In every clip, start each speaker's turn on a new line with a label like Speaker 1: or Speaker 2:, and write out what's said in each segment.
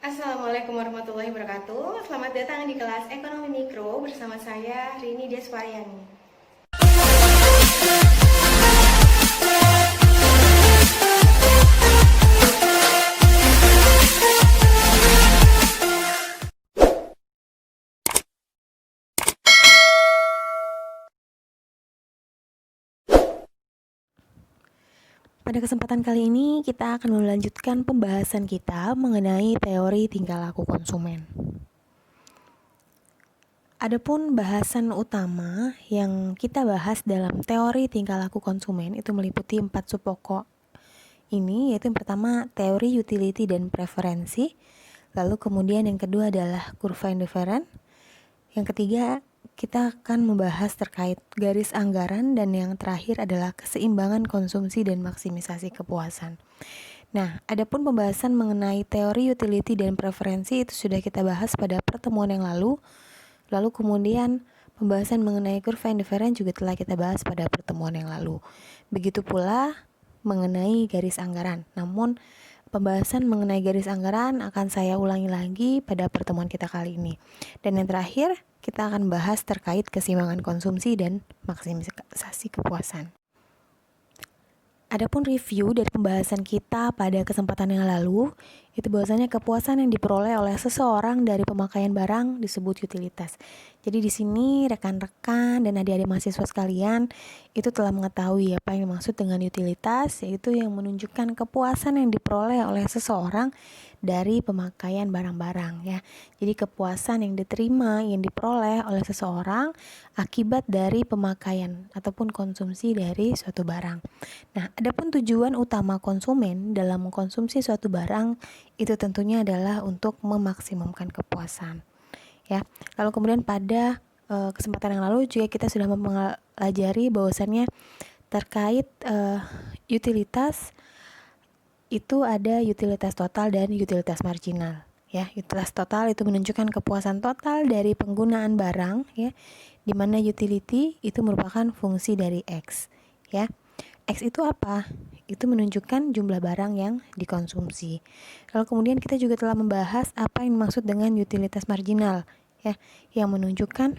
Speaker 1: Assalamualaikum warahmatullahi wabarakatuh. Selamat datang di kelas Ekonomi Mikro bersama saya Rini Deswariani.
Speaker 2: Pada kesempatan kali ini kita akan melanjutkan pembahasan kita mengenai teori tingkah laku konsumen. Adapun bahasan utama yang kita bahas dalam teori tingkah laku konsumen itu meliputi 4 sub pokok ini, yaitu yang pertama teori utility dan preferensi, lalu kemudian yang kedua adalah kurva indifferent, yang ketiga kita akan membahas terkait garis anggaran, dan yang terakhir adalah keseimbangan konsumsi dan maksimisasi kepuasan. Nah, adapun pembahasan mengenai teori utility dan preferensi itu sudah kita bahas pada pertemuan yang lalu. Lalu kemudian pembahasan mengenai kurva indifferent juga telah kita bahas pada pertemuan yang lalu. Begitu pula mengenai garis anggaran. Namun pembahasan mengenai garis anggaran akan saya ulangi lagi pada pertemuan kita kali ini. Dan yang terakhir, kita akan bahas terkait keseimbangan konsumsi dan maksimisasi kepuasan. Adapun review dari pembahasan kita pada kesempatan yang lalu, itu bahwasanya kepuasan yang diperoleh oleh seseorang dari pemakaian barang disebut utilitas. Jadi di sini rekan-rekan dan adik-adik mahasiswa sekalian itu telah mengetahui apa yang dimaksud dengan utilitas, yaitu yang menunjukkan kepuasan yang diperoleh oleh seseorang dari pemakaian barang-barang ya. Jadi kepuasan yang diterima, yang diperoleh oleh seseorang akibat dari pemakaian ataupun konsumsi dari suatu barang. Nah, adapun tujuan utama konsumen dalam mengkonsumsi suatu barang itu tentunya adalah untuk memaksimumkan kepuasan. Ya. Lalu kemudian pada kesempatan yang lalu juga kita sudah mempelajari bahwasannya terkait utilitas itu ada utilitas total dan utilitas marginal. Ya, utilitas total itu menunjukkan kepuasan total dari penggunaan barang, ya, di mana utility itu merupakan fungsi dari X. Ya, X itu apa? Itu menunjukkan jumlah barang yang dikonsumsi. Lalu kemudian kita juga telah membahas apa yang dimaksud dengan utilitas marginal, ya, yang menunjukkan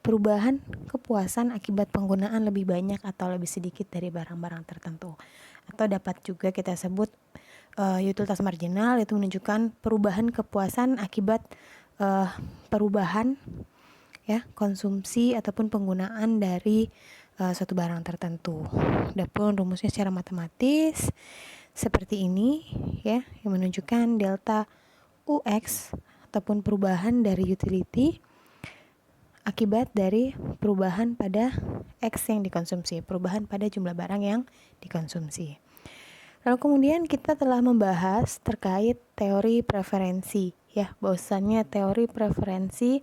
Speaker 2: perubahan kepuasan akibat penggunaan lebih banyak atau lebih sedikit dari barang-barang tertentu. Atau dapat juga kita sebut utilitas marginal, itu menunjukkan perubahan kepuasan akibat perubahan ya konsumsi ataupun penggunaan dari suatu barang tertentu. Adapun rumusnya secara matematis seperti ini ya, yang menunjukkan delta UX ataupun perubahan dari utility akibat dari perubahan pada X yang dikonsumsi, perubahan pada jumlah barang yang dikonsumsi. Lalu kemudian kita telah membahas terkait teori preferensi, ya, bahwasannya teori preferensi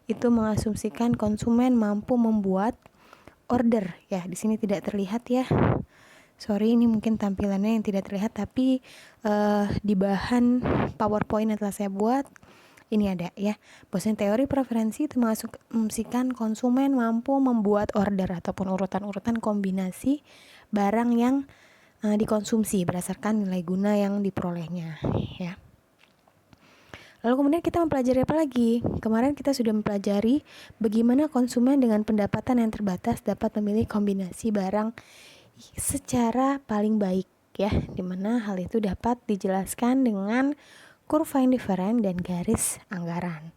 Speaker 2: itu mengasumsikan konsumen mampu membuat order, ya, di sini tidak terlihat ya. Sorry, ini mungkin tampilannya yang tidak terlihat, tapi di bahan PowerPoint yang telah saya buat ini ada ya. Bahwasanya teori preferensi itu mengasumsikan konsumen mampu membuat order ataupun urutan-urutan kombinasi barang yang dikonsumsi berdasarkan nilai guna yang diperolehnya ya. Lalu kemudian kita mempelajari apa lagi? Kemarin kita sudah mempelajari bagaimana konsumen dengan pendapatan yang terbatas dapat memilih kombinasi barang secara paling baik ya, dimana hal itu dapat dijelaskan dengan kurva indifferent dan garis anggaran.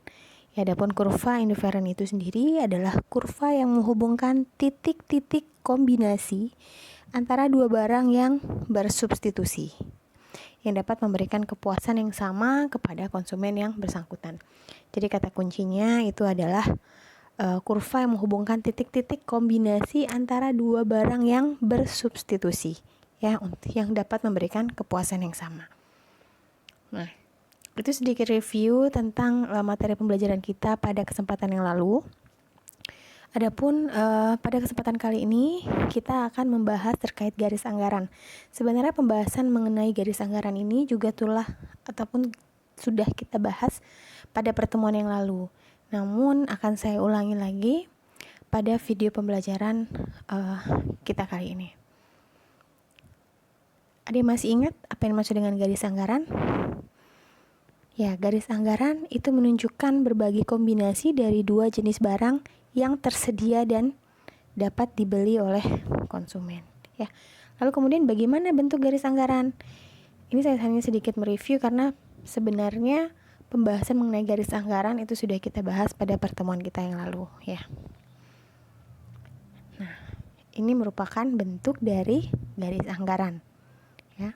Speaker 2: Ya, adapun kurva indifferent itu sendiri adalah kurva yang menghubungkan titik-titik kombinasi antara dua barang yang bersubstitusi, yang dapat memberikan kepuasan yang sama kepada konsumen yang bersangkutan. Jadi kata kuncinya itu adalah kurva yang menghubungkan titik-titik kombinasi antara dua barang yang bersubstitusi, ya, yang dapat memberikan kepuasan yang sama. Nah, itu sedikit review tentang materi pembelajaran kita pada kesempatan yang lalu. Adapun pada kesempatan kali ini kita akan membahas terkait garis anggaran. Sebenarnya pembahasan mengenai garis anggaran ini juga telah ataupun sudah kita bahas pada pertemuan yang lalu. Namun akan saya ulangi lagi pada video pembelajaran kita kali ini. Ada yang masih ingat apa yang dimaksud dengan garis anggaran? Ya, garis anggaran itu menunjukkan berbagai kombinasi dari dua jenis barang yang tersedia dan dapat dibeli oleh konsumen. Ya. Lalu kemudian bagaimana bentuk garis anggaran? Ini saya hanya sedikit mereview karena sebenarnya pembahasan mengenai garis anggaran itu sudah kita bahas pada pertemuan kita yang lalu, ya. Nah, ini merupakan bentuk dari garis anggaran, ya.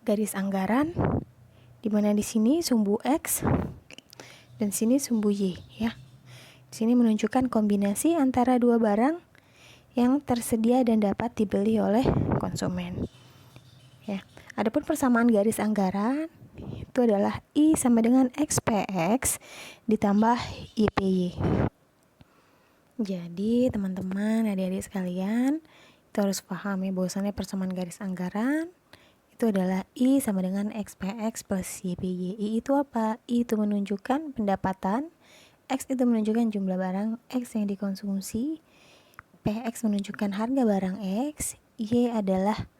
Speaker 2: Garis anggaran di mana di sini sumbu X dan sini sumbu Y, ya. Di sini menunjukkan kombinasi antara dua barang yang tersedia dan dapat dibeli oleh konsumen. Ya. Adapun persamaan garis anggaran itu adalah I sama dengan XPX ditambah YPY. Jadi teman-teman, adik-adik sekalian, itu harus paham ya bahwasannya persamaan garis anggaran itu adalah I sama dengan XPX plus YPY. I itu apa? I itu menunjukkan pendapatan, X itu menunjukkan jumlah barang X yang dikonsumsi, PX menunjukkan harga barang X, Y adalah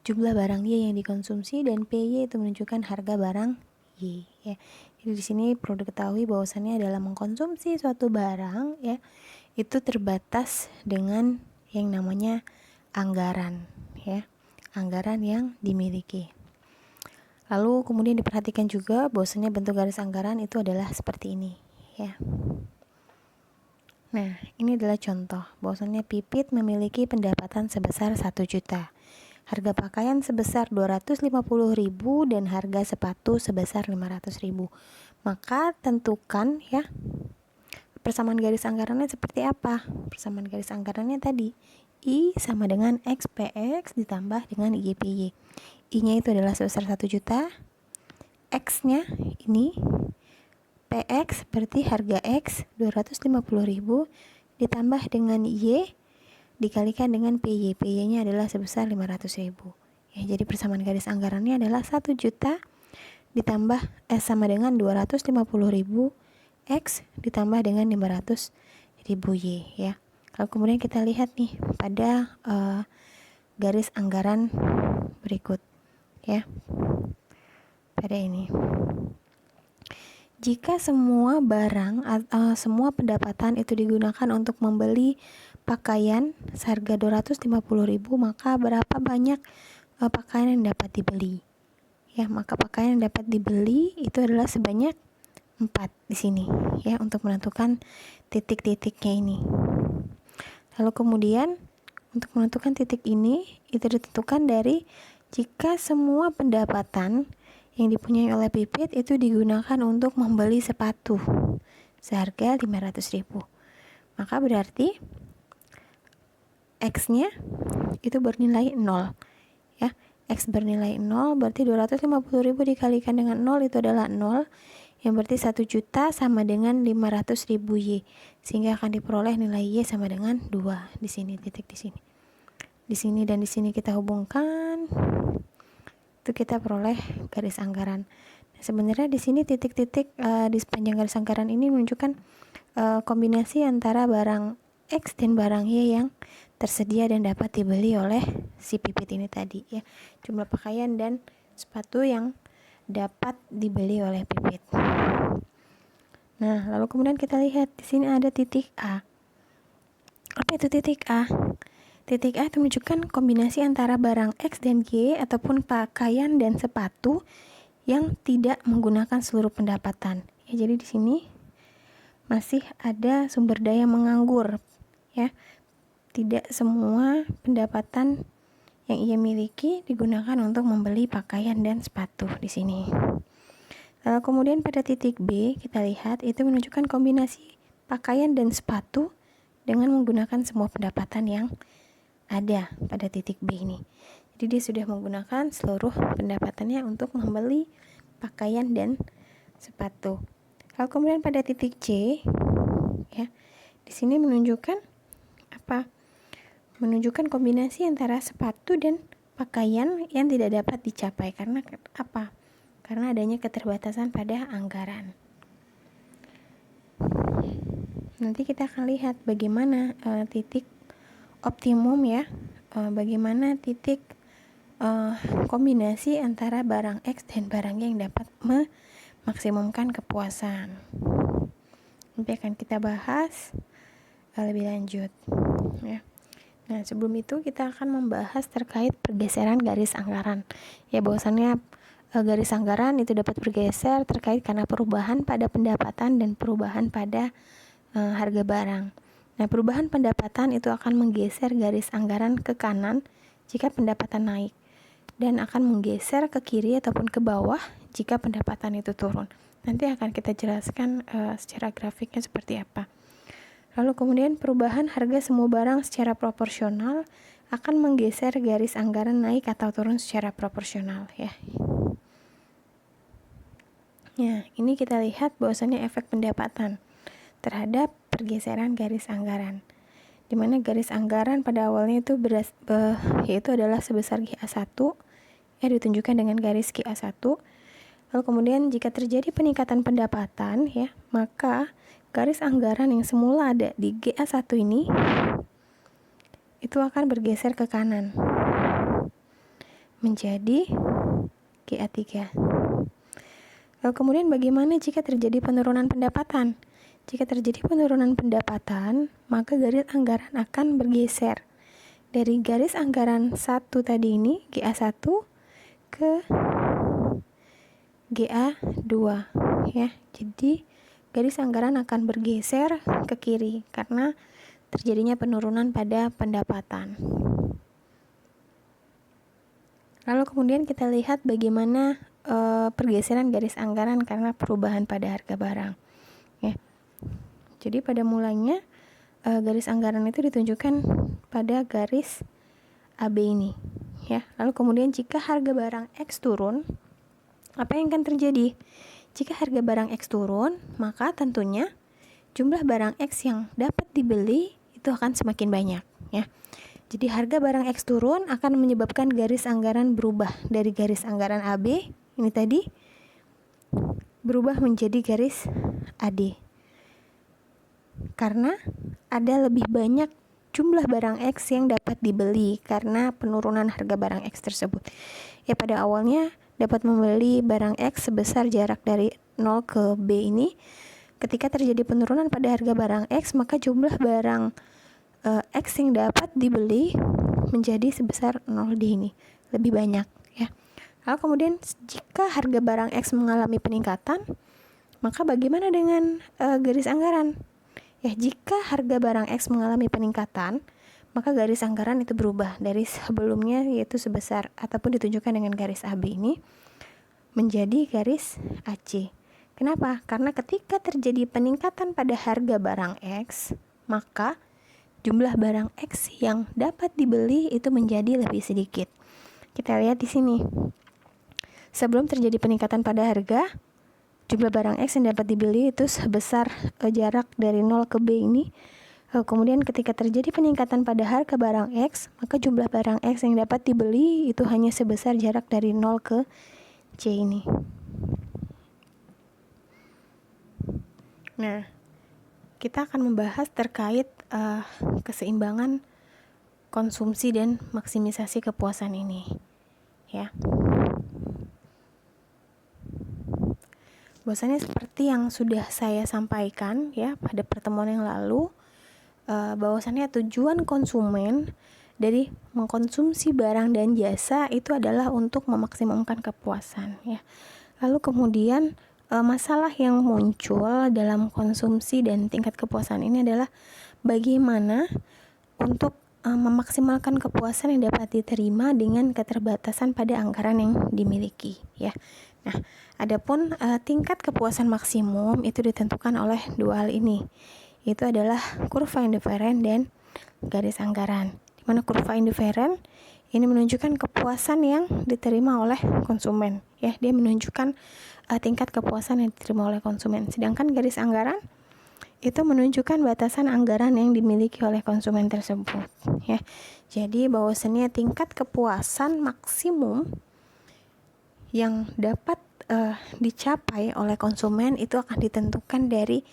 Speaker 2: jumlah barang Y yang dikonsumsi, dan PY itu menunjukkan harga barang Y, ya. Jadi di sini perlu diketahui bahwasannya dalam mengkonsumsi suatu barang, ya, itu terbatas dengan yang namanya anggaran, ya. Anggaran yang dimiliki. Lalu kemudian diperhatikan juga bahwasanya bentuk garis anggaran itu adalah seperti ini, ya. Nah, ini adalah contoh bahwasanya Pipit memiliki pendapatan sebesar 1 juta. Harga pakaian sebesar 250.000 dan harga sepatu sebesar 500.000. Maka tentukan ya persamaan garis anggarannya seperti apa? Persamaan garis anggarannya tadi I sama dengan XPX ditambah dengan YPY. I-nya itu adalah sebesar 1 juta. X-nya ini PX berarti harga X 250.000 ditambah dengan Y dikalikan dengan PY. PY-nya adalah sebesar 500.000. Ya, jadi persamaan garis anggarannya adalah 1 juta ditambah sama dengan 250.000 X ditambah dengan 500.000 Y, ya. Lalu kemudian kita lihat nih pada garis anggaran berikut, ya. Pada ini. Jika semua barang semua pendapatan itu digunakan untuk membeli pakaian seharga 250.000, maka berapa banyak pakaian yang dapat dibeli? Ya, maka pakaian yang dapat dibeli itu adalah sebanyak 4 di sini, ya, untuk menentukan titik-titiknya ini. Lalu kemudian untuk menentukan titik ini itu ditentukan dari jika semua pendapatan yang dipunyai oleh Pipit itu digunakan untuk membeli sepatu seharga 500.000. Maka berarti X-nya itu bernilai 0. Ya, X bernilai 0 berarti 250.000 dikalikan dengan 0 itu adalah 0. Yang berarti 1 juta sama dengan 500.000 Y. Sehingga akan diperoleh nilai Y sama dengan 2 di sini, titik di sini. Di sini dan di sini kita hubungkan. Itu kita peroleh garis anggaran. Nah, sebenarnya di sini titik-titik di sepanjang garis anggaran ini menunjukkan kombinasi antara barang X dan barang Y yang tersedia dan dapat dibeli oleh si Pipit ini tadi, ya. Jumlah pakaian dan sepatu yang dapat dibeli oleh Pipit. Nah, lalu kemudian kita lihat di sini ada titik A. Apa itu titik A? Titik A itu menunjukkan kombinasi antara barang X dan Y ataupun pakaian dan sepatu yang tidak menggunakan seluruh pendapatan. Ya, jadi di sini masih ada sumber daya menganggur, ya. Tidak semua pendapatan yang ia miliki digunakan untuk membeli pakaian dan sepatu di sini. Lalu kemudian pada titik B kita lihat itu menunjukkan kombinasi pakaian dan sepatu dengan menggunakan semua pendapatan yang ada pada titik B ini. Jadi dia sudah menggunakan seluruh pendapatannya untuk membeli pakaian dan sepatu. Lalu kemudian pada titik C, ya, di sini menunjukkan apa? Menunjukkan kombinasi antara sepatu dan pakaian yang tidak dapat dicapai karena apa? Karena adanya keterbatasan pada anggaran. Nanti kita akan lihat bagaimana titik optimum, ya, bagaimana titik kombinasi antara barang X dan barang Y yang dapat memaksimumkan kepuasan. Nanti akan kita bahas lebih lanjut ya. Nah, sebelum itu kita akan membahas terkait pergeseran garis anggaran. Ya, bahwasannya garis anggaran itu dapat bergeser terkait karena perubahan pada pendapatan dan perubahan pada harga barang. Nah, perubahan pendapatan itu akan menggeser garis anggaran ke kanan jika pendapatan naik, dan akan menggeser ke kiri ataupun ke bawah jika pendapatan itu turun. Nanti akan kita jelaskan secara grafiknya seperti apa. Lalu kemudian perubahan harga semua barang secara proporsional akan menggeser garis anggaran naik atau turun secara proporsional ya. Ya, ini kita lihat bahwasannya efek pendapatan terhadap pergeseran garis anggaran, di mana garis anggaran pada awalnya itu yaitu adalah sebesar GA1 ya, ditunjukkan dengan garis GA1. Lalu kemudian jika terjadi peningkatan pendapatan ya, maka garis anggaran yang semula ada di GA1 ini itu akan bergeser ke kanan menjadi GA3. Lalu kemudian bagaimana jika terjadi penurunan pendapatan? Jika terjadi penurunan pendapatan, maka garis anggaran akan bergeser dari garis anggaran 1 tadi ini, GA1 ke GA2 ya. Jadi garis anggaran akan bergeser ke kiri karena terjadinya penurunan pada pendapatan. Lalu kemudian kita lihat bagaimana pergeseran garis anggaran karena perubahan pada harga barang ya. Jadi pada mulanya garis anggaran itu ditunjukkan pada garis AB ini ya. Lalu kemudian jika harga barang X turun, apa yang akan terjadi? Jika harga barang X turun, maka tentunya jumlah barang X yang dapat dibeli itu akan semakin banyak ya. Jadi harga barang X turun akan menyebabkan garis anggaran berubah dari garis anggaran AB ini tadi berubah menjadi garis AD. Karena ada lebih banyak jumlah barang X yang dapat dibeli karena penurunan harga barang X tersebut. Ya, pada awalnya dapat membeli barang X sebesar jarak dari 0 ke B ini. Ketika terjadi penurunan pada harga barang X, maka jumlah barang X yang dapat dibeli menjadi sebesar 0D ini, lebih banyak ya. Lalu kemudian jika harga barang X mengalami peningkatan, maka bagaimana dengan garis anggaran? Ya, jika harga barang X mengalami peningkatan, maka garis anggaran itu berubah dari sebelumnya yaitu sebesar ataupun ditunjukkan dengan garis AB ini menjadi garis AC. Kenapa? Karena ketika terjadi peningkatan pada harga barang X, maka jumlah barang X yang dapat dibeli itu menjadi lebih sedikit. Kita lihat di sini. Sebelum terjadi peningkatan pada harga, jumlah barang X yang dapat dibeli itu sebesar jarak dari 0 ke B ini. Kemudian ketika terjadi peningkatan pada harga barang X, maka jumlah barang X yang dapat dibeli itu hanya sebesar jarak dari 0 ke C ini. Nah, kita akan membahas terkait keseimbangan konsumsi dan maksimisasi kepuasan ini ya. Bahwasanya seperti yang sudah saya sampaikan ya pada pertemuan yang lalu, bahwasannya tujuan konsumen dari mengkonsumsi barang dan jasa itu adalah untuk memaksimumkan kepuasan ya. Lalu kemudian masalah yang muncul dalam konsumsi dan tingkat kepuasan ini adalah bagaimana untuk memaksimalkan kepuasan yang dapat diterima dengan keterbatasan pada anggaran yang dimiliki ya. Nah, adapun tingkat kepuasan maksimum itu ditentukan oleh dua hal ini, yaitu adalah kurva indiferen dan garis anggaran. Di mana kurva indiferen ini menunjukkan kepuasan yang diterima oleh konsumen ya, dia menunjukkan tingkat kepuasan yang diterima oleh konsumen. Sedangkan garis anggaran itu menunjukkan batasan anggaran yang dimiliki oleh konsumen tersebut ya. Jadi bahwasannya tingkat kepuasan maksimum yang dapat dicapai oleh konsumen itu akan ditentukan dari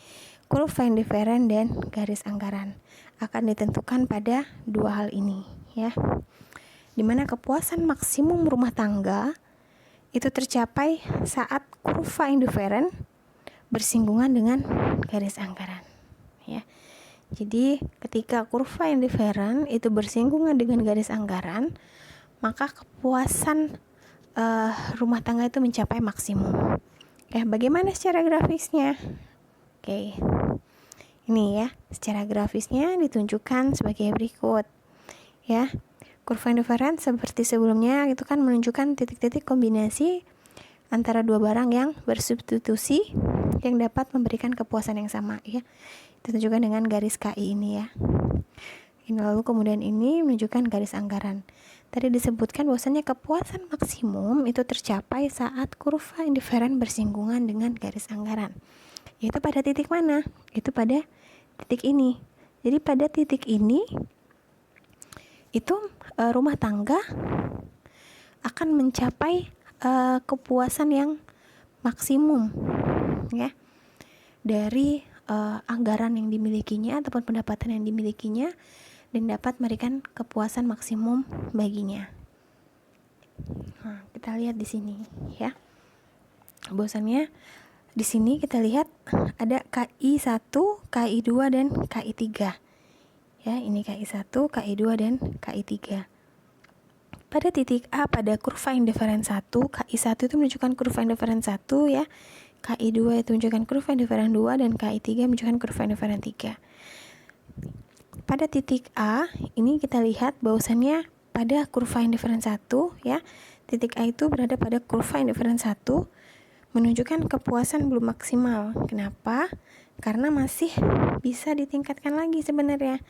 Speaker 2: kurva indiferen dan garis anggaran. Akan ditentukan pada dua hal ini ya. Dimana kepuasan maksimum rumah tangga itu tercapai saat kurva indiferen bersinggungan dengan garis anggaran, ya. Jadi ketika kurva indiferen itu bersinggungan dengan garis anggaran, maka kepuasan rumah tangga itu mencapai maksimum. Ya, bagaimana secara grafisnya? Oke. Ini ya, secara grafisnya ditunjukkan sebagai berikut. Ya. Kurva indiferen seperti sebelumnya itu kan menunjukkan titik-titik kombinasi antara dua barang yang bersubstitusi yang dapat memberikan kepuasan yang sama, ya. Ditunjukkan dengan garis KI ini, ya. Ini lalu kemudian ini menunjukkan garis anggaran. Tadi disebutkan bahwasanya kepuasan maksimum itu tercapai saat kurva indiferen bersinggungan dengan garis anggaran. Yaitu pada titik mana? Itu pada titik ini. Jadi pada titik ini itu rumah tangga akan mencapai kepuasan yang maksimum, ya, dari anggaran yang dimilikinya ataupun pendapatan yang dimilikinya, dan dapat memberikan kepuasan maksimum baginya. Nah, kita lihat di sini, ya. Bahwasannya di sini kita lihat ada KI1, KI2 dan KI3. Ya, ini KI1, KI2 dan KI3. Pada titik A pada kurva indiferen 1, KI1 itu menunjukkan kurva indiferen 1, ya. KI2 itu menunjukkan kurva indiferen 2 dan KI3 menunjukkan kurva indiferen 3. Pada titik A, ini kita lihat bahwasannya pada kurva indiferen 1, ya. Titik A itu berada pada kurva indiferen 1, menunjukkan kepuasan belum maksimal. Kenapa? Karena masih bisa ditingkatkan lagi sebenarnya.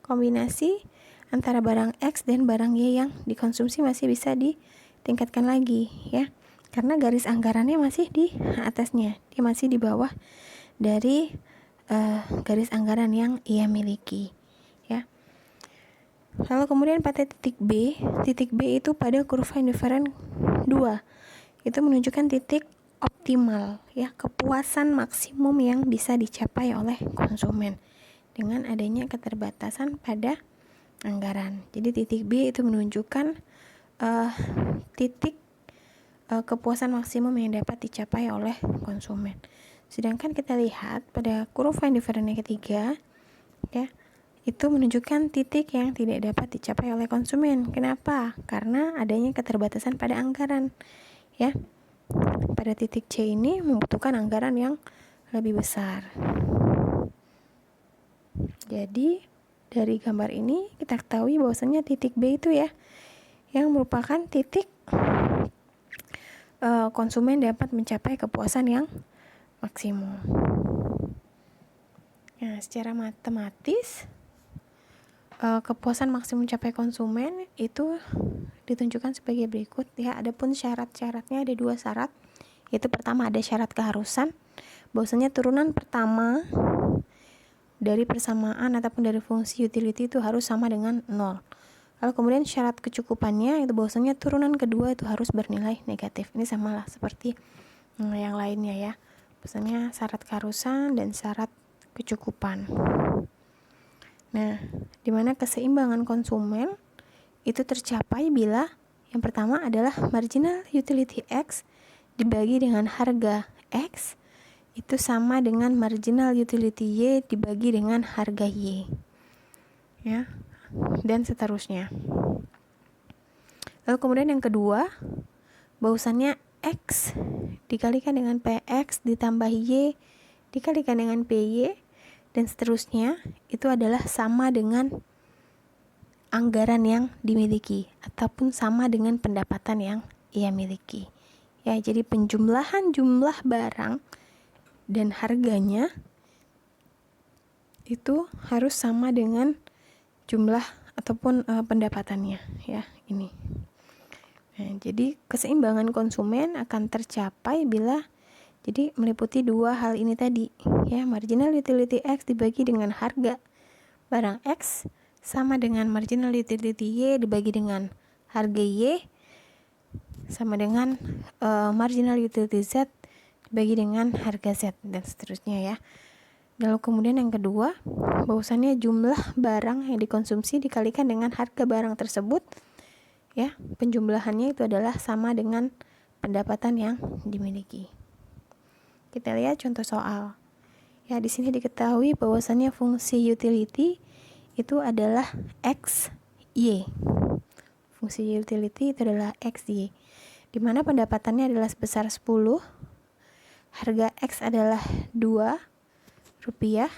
Speaker 2: Kombinasi antara barang X dan barang Y yang dikonsumsi masih bisa ditingkatkan lagi, ya. Karena garis anggarannya masih di atasnya, dia masih di bawah dari garis anggaran yang ia miliki, ya. Lalu kemudian pada titik B itu pada kurva indiferen 2, itu menunjukkan titik optimal, ya, kepuasan maksimum yang bisa dicapai oleh konsumen dengan adanya keterbatasan pada anggaran. Jadi titik B itu menunjukkan titik kepuasan maksimum yang dapat dicapai oleh konsumen. Sedangkan kita lihat pada kurva indiferen yang ketiga, ya, itu menunjukkan titik yang tidak dapat dicapai oleh konsumen. Kenapa? Karena adanya keterbatasan pada anggaran, ya. Pada titik C ini membutuhkan anggaran yang lebih besar. Jadi dari gambar ini kita ketahui bahwasanya titik B itu, ya, yang merupakan titik konsumen dapat mencapai kepuasan yang maksimum. Nah, secara matematis kepuasan maksimum mencapai konsumen itu ditunjukkan sebagai berikut, ya. Adapun syarat-syaratnya ada 2 syarat. Yaitu pertama ada syarat keharusan, bahwasanya turunan pertama dari persamaan ataupun dari fungsi utility itu harus sama dengan 0. Lalu kemudian syarat kecukupannya itu bahwasanya turunan kedua itu harus bernilai negatif. Ini samalah seperti yang lainnya, ya. Bahwasanya syarat keharusan dan syarat kecukupan. Nah, di mana keseimbangan konsumen itu tercapai bila yang pertama adalah marginal utility X dibagi dengan harga X itu sama dengan marginal utility Y dibagi dengan harga Y, ya, dan seterusnya. Lalu kemudian yang kedua, bahwasannya X dikalikan dengan PX ditambah Y dikalikan dengan PY dan seterusnya itu adalah sama dengan anggaran yang dimiliki ataupun sama dengan pendapatan yang ia miliki, ya. Jadi penjumlahan jumlah barang dan harganya itu harus sama dengan jumlah ataupun pendapatannya, ya, ini. Nah, jadi keseimbangan konsumen akan tercapai bila jadi meliputi 2 hal ini tadi, ya. Marginal utility X dibagi dengan harga barang X sama dengan marginal utility Y dibagi dengan harga Y sama dengan marginal utility Z dibagi dengan harga Z dan seterusnya, ya. Lalu kemudian yang kedua, bahwasannya jumlah barang yang dikonsumsi dikalikan dengan harga barang tersebut, ya, penjumlahannya itu adalah sama dengan pendapatan yang dimiliki. Kita lihat contoh soal. Ya, di sini diketahui bahwasannya fungsi utility itu adalah X, Y. Fungsi utility itu adalah X, Y. Di mana pendapatannya adalah sebesar 10, harga X adalah 2 rupiah,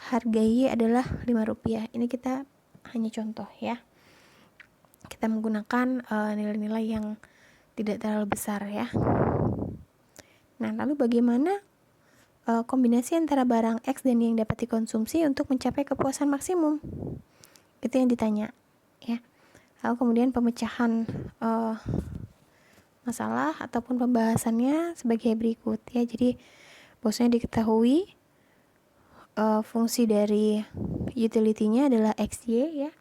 Speaker 2: harga Y adalah 5 rupiah. Ini kita hanya contoh ya. Kita menggunakan nilai-nilai yang tidak terlalu besar ya. Nah, lalu bagaimana kombinasi antara barang X dan Y yang dapat dikonsumsi untuk mencapai kepuasan maksimum? Itu yang ditanya ya. Lalu kemudian pemecahan masalah ataupun pembahasannya sebagai berikut ya. Jadi bahwasanya diketahui fungsi dari utility-nya adalah XY ya.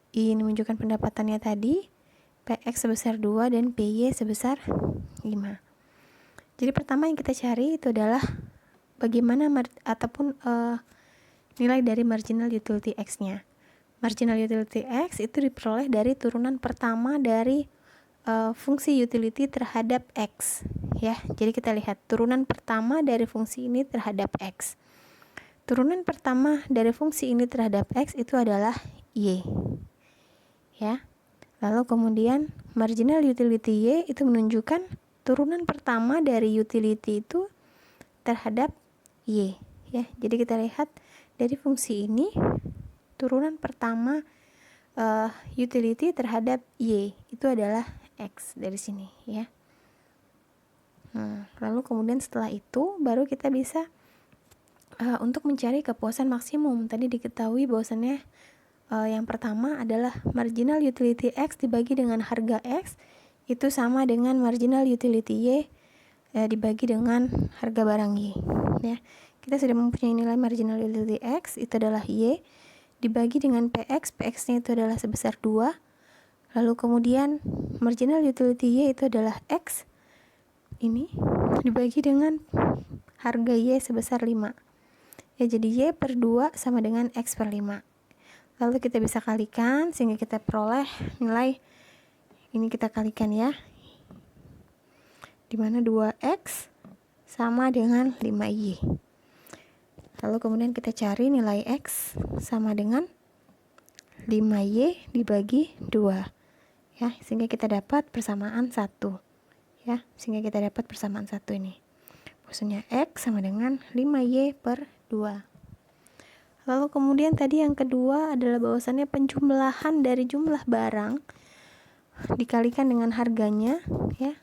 Speaker 2: I ini menunjukkan pendapatannya tadi, PX sebesar 2 dan PY sebesar 5. Jadi pertama yang kita cari itu adalah bagaimana nilai dari marginal utility X-nya. Marginal utility X itu diperoleh dari turunan pertama dari fungsi utility terhadap X ya. Jadi kita lihat turunan pertama dari fungsi ini terhadap X. Turunan pertama dari fungsi ini terhadap X itu adalah Y ya. Lalu kemudian marginal utility Y itu menunjukkan turunan pertama dari utility itu terhadap Y ya. Jadi kita lihat dari fungsi ini turunan pertama utility terhadap Y itu adalah X dari sini ya. Lalu kemudian setelah itu baru kita bisa untuk mencari kepuasan maksimum. Tadi diketahui bahwasannya yang pertama adalah marginal utility X dibagi dengan harga X itu sama dengan marginal utility Y dibagi dengan harga barang Y ya. Kita sudah mempunyai nilai marginal utility X itu adalah Y dibagi dengan PX, PX-nya itu adalah sebesar 2. Lalu kemudian marginal utility Y itu adalah X ini dibagi dengan harga Y sebesar 5 ya. Jadi Y per 2 sama dengan X per 5. Lalu kita bisa kalikan sehingga kita peroleh nilai ini, kita kalikan ya, dimana 2X sama dengan 5Y. Lalu kemudian kita cari nilai X sama dengan 5Y dibagi 2 ya, sehingga kita dapat persamaan 1 ya. Sehingga kita dapat persamaan 1 ini. Maksudnya X sama dengan 5Y per 2. Lalu kemudian tadi yang kedua adalah bahwasannya penjumlahan dari jumlah barang dikalikan dengan harganya ya.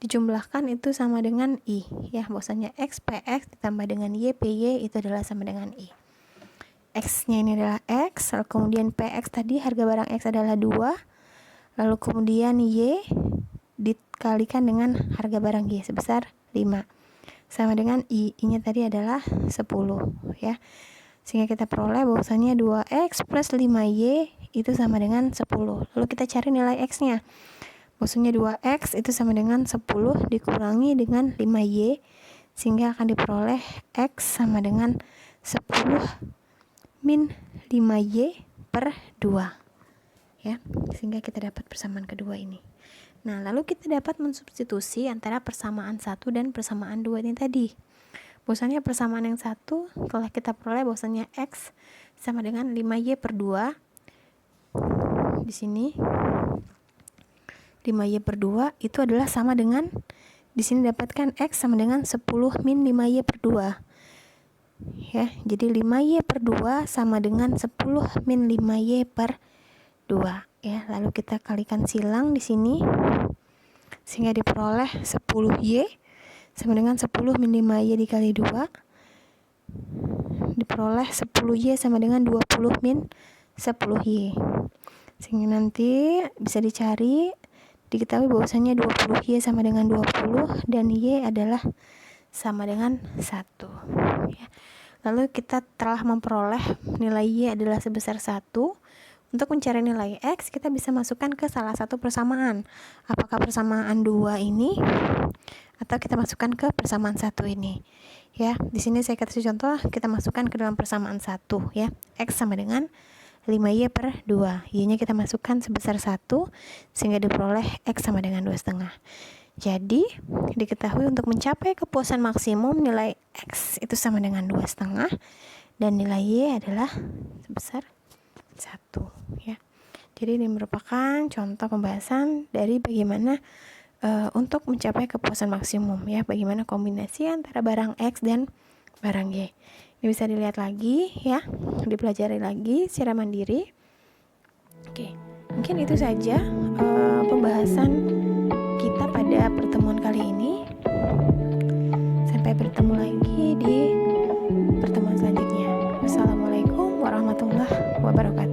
Speaker 2: Dijumlahkan itu sama dengan I ya. Bahwasannya X PX ditambah dengan Y PY itu adalah sama dengan I. X-nya ini adalah X, lalu kemudian PX tadi harga barang X adalah 2. Lalu kemudian Y dikalikan dengan harga barang Y sebesar 5. Sama dengan I. I-nya tadi adalah 10 ya. Sehingga kita peroleh bahwasannya 2X plus 5Y itu sama dengan 10. Lalu kita cari nilai X-nya. Bahwasannya 2X itu sama dengan 10 dikurangi dengan 5Y, sehingga akan diperoleh X sama dengan 10 min 5Y per 2 ya. Sehingga kita dapat persamaan kedua ini. Nah, lalu kita dapat mensubstitusi antara persamaan 1 dan persamaan 2 ini tadi. Bahwasannya persamaan yang satu telah kita peroleh bahwasannya X sama dengan 5Y per 2. Di sini 5Y per 2 itu adalah sama dengan, di sini dapatkan X sama dengan 10 min 5Y per 2 ya. Jadi 5Y per 2 sama dengan 10 min 5Y per 2 ya. Lalu kita kalikan silang di sini sehingga diperoleh 10Y sama dengan 10 min 5Y dikali 2 diperoleh 10Y sama dengan 20 min 10Y. Sehingga nanti bisa dicari, diketahui bahwasanya 20Y sama dengan 20 dan Y adalah sama dengan 1 ya. Lalu kita telah memperoleh nilai Y adalah sebesar 1. Untuk mencari nilai X kita bisa masukkan ke salah satu persamaan. Apakah persamaan 2 ini atau kita masukkan ke persamaan 1 ini ya. Di sini saya kasih contoh, kita masukkan ke dalam persamaan 1 ya. X sama dengan 5Y per 2. Y-nya kita masukkan sebesar 1 sehingga diperoleh X sama dengan 2,5. Jadi, diketahui untuk mencapai kepuasan maksimum nilai X itu sama dengan 2,5 dan nilai Y adalah sebesar 1 ya. Jadi ini merupakan contoh pembahasan dari bagaimana untuk mencapai kepuasan maksimum ya, bagaimana kombinasi antara barang X dan barang Y. Ini bisa dilihat lagi ya, dipelajari lagi secara mandiri. Oke, mungkin itu saja pembahasan kita pada pertemuan kali ini. Sampai bertemu lagi di pertemuan selanjutnya. Wassalamualaikum warahmatullahi wabarakatuh.